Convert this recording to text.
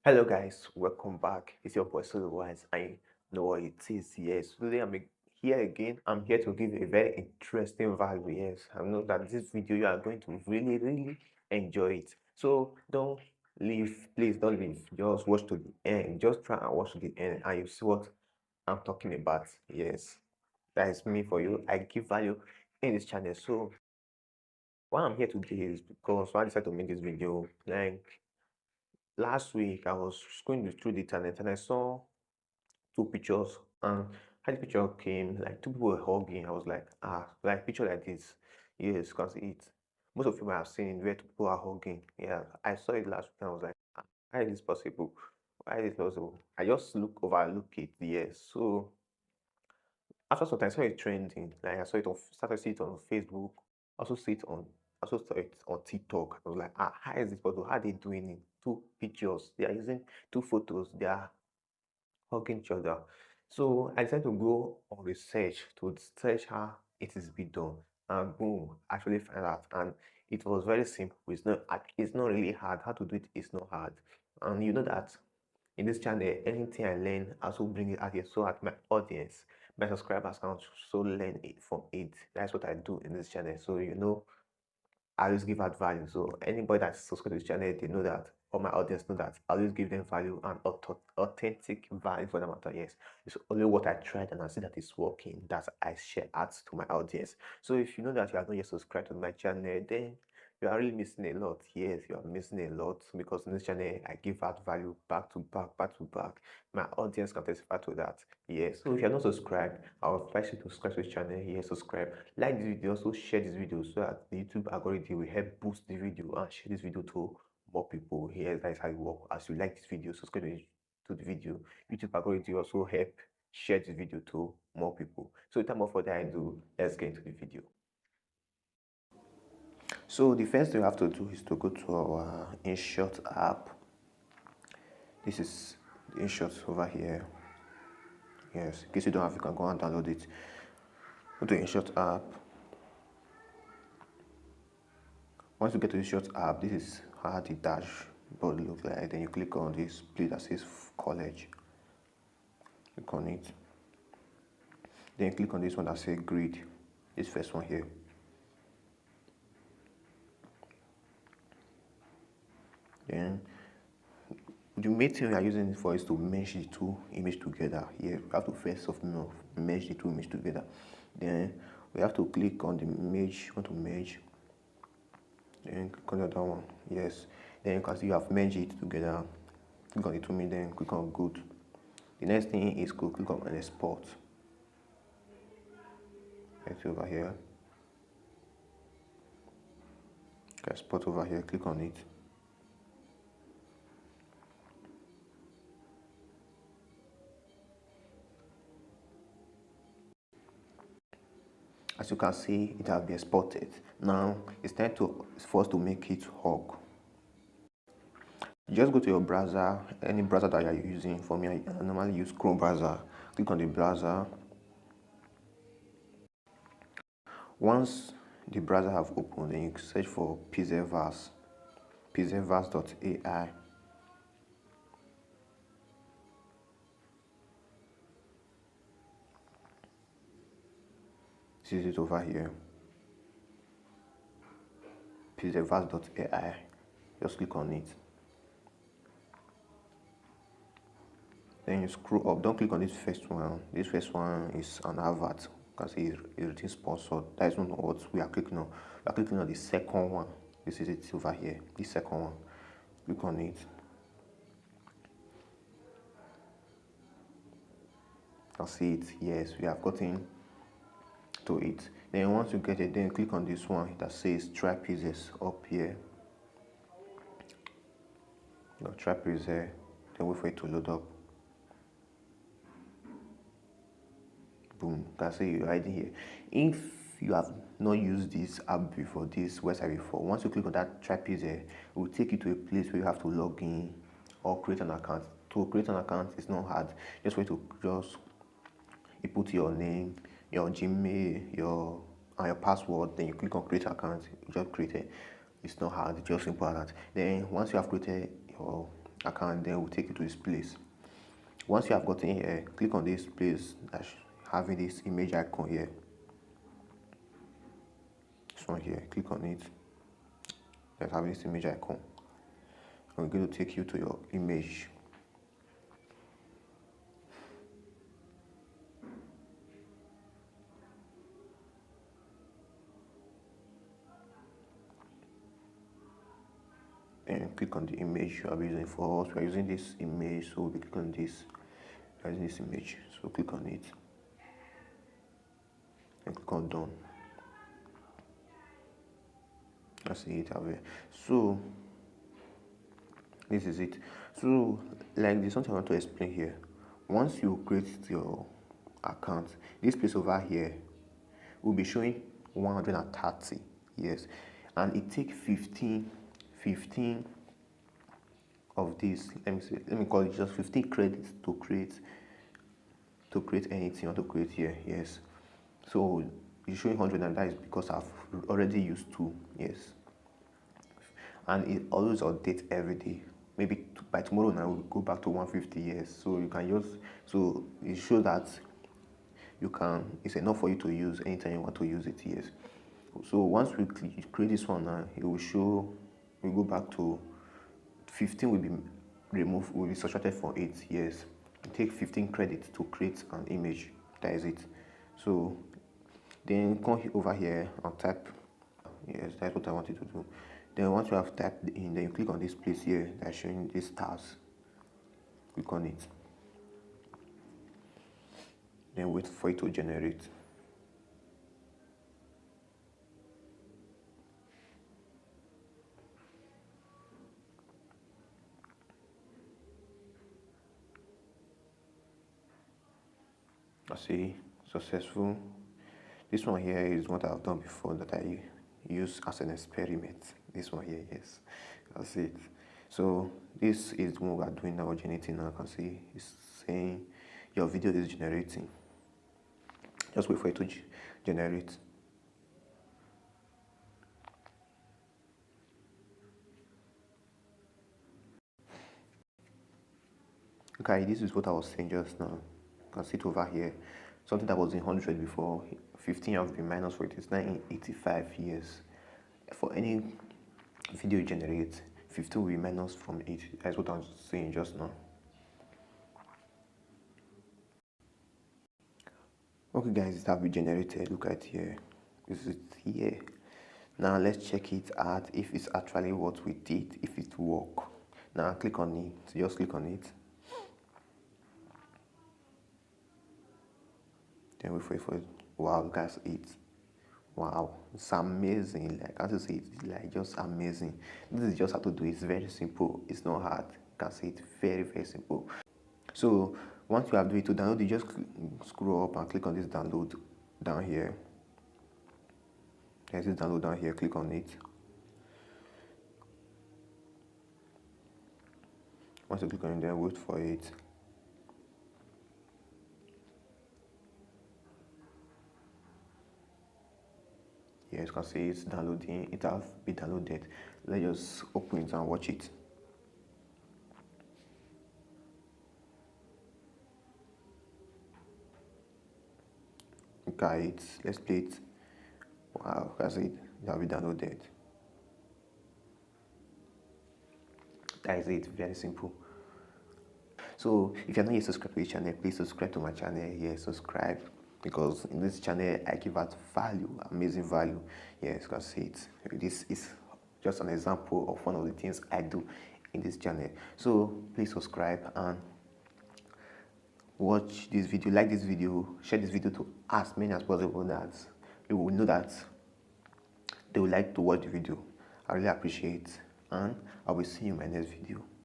Hello guys, welcome back. It's your boy Solo Wise. I know what it is. Yes, today here again. I'm here to give you a very interesting value. Yes, I know that this video you are going to really enjoy it. So don't leave, please don't leave. Just watch to the end. Just try and watch to the end, and you see what I'm talking about. Yes, that is me for you. I give value in this channel. So why I'm here today is because I decided to make this video. Like last week, I was going through the internet and I saw two pictures, and how the picture came, like two people were hugging. I was like, like picture like this. Yes, because it most of you might have seen where two people are hugging. Yeah, I saw it last week and I was like, how is this possible? Why is it possible? I just overlook it. Yes. So after some time, I saw it trending. Like I saw it started to see it on Facebook, also see it on also saw it on TikTok. I was like, how is this possible? How are they doing it? Two pictures. They are using two photos. They are hugging each other. So I decided to go on research to search how it is being done, and boom, actually find out. And it was very simple. It's not really hard. How to do it is not hard. And you know that in this channel, anything I learn, I also bring it out here so that my audience, my subscribers can also learn it from it. That's what I do in this channel. So I always give out value. So anybody that's subscribed to this channel, they know that, or my audience know that I always give them value and authentic value for the matter. Yes, it's only what I tried and I see that it's working that I share out to my audience. So if you know that you are not yet subscribed to my channel, then you are really missing a lot. Yes, you are missing a lot because in this channel I give out value back to back, back to back. My audience can testify to that. Yes. So if you're not subscribed, I'll advise you to subscribe to this channel. Yes, subscribe. Like this video, also share this video so that the YouTube algorithm will help boost the video and share this video to more people. Here, that is how it works. As you like this video, subscribe to the video. YouTube algorithm will also help share this video to more people. So without more further ado, let's get into the video. So the first thing you have to do is to go to our InShot app. This is the InShot over here. Yes, in case you don't have, you can go and download it. Go to InShot app. Once you get to the InShot app, this is how the dashboard looks like. Then you click on this place that says college. Click on it. Then you click on this one that says grid. This first one here. Then the main thing we are using it for is to merge the two images together. Here we have to first of all merge the two images together. Then we have to click on the image you want to merge. Then click on the other one. Yes. Then you can see you have merged it together. Click on the two image, then click on good. The next thing is to click on export. It's over here. Export over here, click on it. As you can see, it has been exported. Now it's time for us to make it hug. Just go to your browser, any browser that you are using. For me, I normally use Chrome browser. Click on the browser. Once the browser have opened, then you search for Pexelverse.ai. This is it over here. Pexelverse.ai. Just click on it. Then you scroll up. Don't click on this first one. This first one is an advert because it's written sponsored. That is not what we are clicking on. We are clicking on the second one. This is it over here. This second one. Click on it. I'll see it. Yes, we have gotten to it. Then once you get it, then click on this one that says try pieces up here. Try pieces there. Then wait for it to load up. Boom, you can see you're hiding here. If you have not used this app before, this website before, once you click on that trapeze, it will take you to a place where you have to log in or create an account. To create an account is not hard. Just wait to you put your name, your Gmail, your password, then you click on create account. You just create it. It's not hard, it's just simple as that. Then once you have created your account, then we'll take you to this place. Once you have gotten here, click on this place that's having this image icon here. This one here, click on it. That's having this image icon. I'm going to take you to your image. And click on the image you are using. For us, we are using this image, so we click on this. We are using this image, so click on it and click on done. That's it. So this is it. So like there's something I want to explain here. Once you create your account, this place over here will be showing 130, yes, and it takes 15 of this, let me call it just 15 credits to create anything you want to create here, yes. So it's showing 100, and that is because I've already used 2, yes. And it always updates every day. Maybe by tomorrow now we'll go back to 150 years. So you can use, so it shows that you can, it's enough for you to use anytime you want to use it, yes. So once we create this one now, it will show, we go back to 15 will be removed, will be subtracted from 8, yes. It takes 15 credits to create an image, that is it. So then come over here and type, yes, that's what I wanted to do. Then once you have typed in, then you click on this place here that's showing these stars. Click on it. Then wait for it to generate. I see, successful. This one here is what I've done before that I use as an experiment. This one here, yes, that's it. So this is what we are doing now, generating now. I can see it's saying your video is generating. Just wait for it to generate. Okay, this is what I was saying just now. You can see it over here. Something that was in 100 before, 15 have been minus for it. It's now in 85 years. For any video you generate, 15 will be minus from 8. That's what I was saying just now. Okay guys, it has been generated. Look at here. Is it here? Now let's check it out if it's actually what we did, if it works. Now click on it. Just click on it. Then wait for it. Wow, guys, it. Wow, it's amazing. Like, as you see, it's like just amazing. This is just how to do it. It's very simple. It's not hard. You can see it very, very simple. So once you have done it to download, you just scroll up and click on this download down here. There's this download down here. Click on it. Once you click on it, then wait for it. Yes, you can see it's downloading. It has been downloaded. Let's just open it and watch it. Okay, let's play it. Wow, that's it. It has been downloaded. That is it. Very simple. So if you're not yet subscribed to this channel, please subscribe to my channel here. Subscribe, because in this channel I give out value, amazing value. Yes, you can see it. This is just an example of one of the things I do in this channel. So please subscribe and watch this video, like this video, share this video to as many as possible, that you will know that they would like to watch the video. I really appreciate, and I will see you in my next video.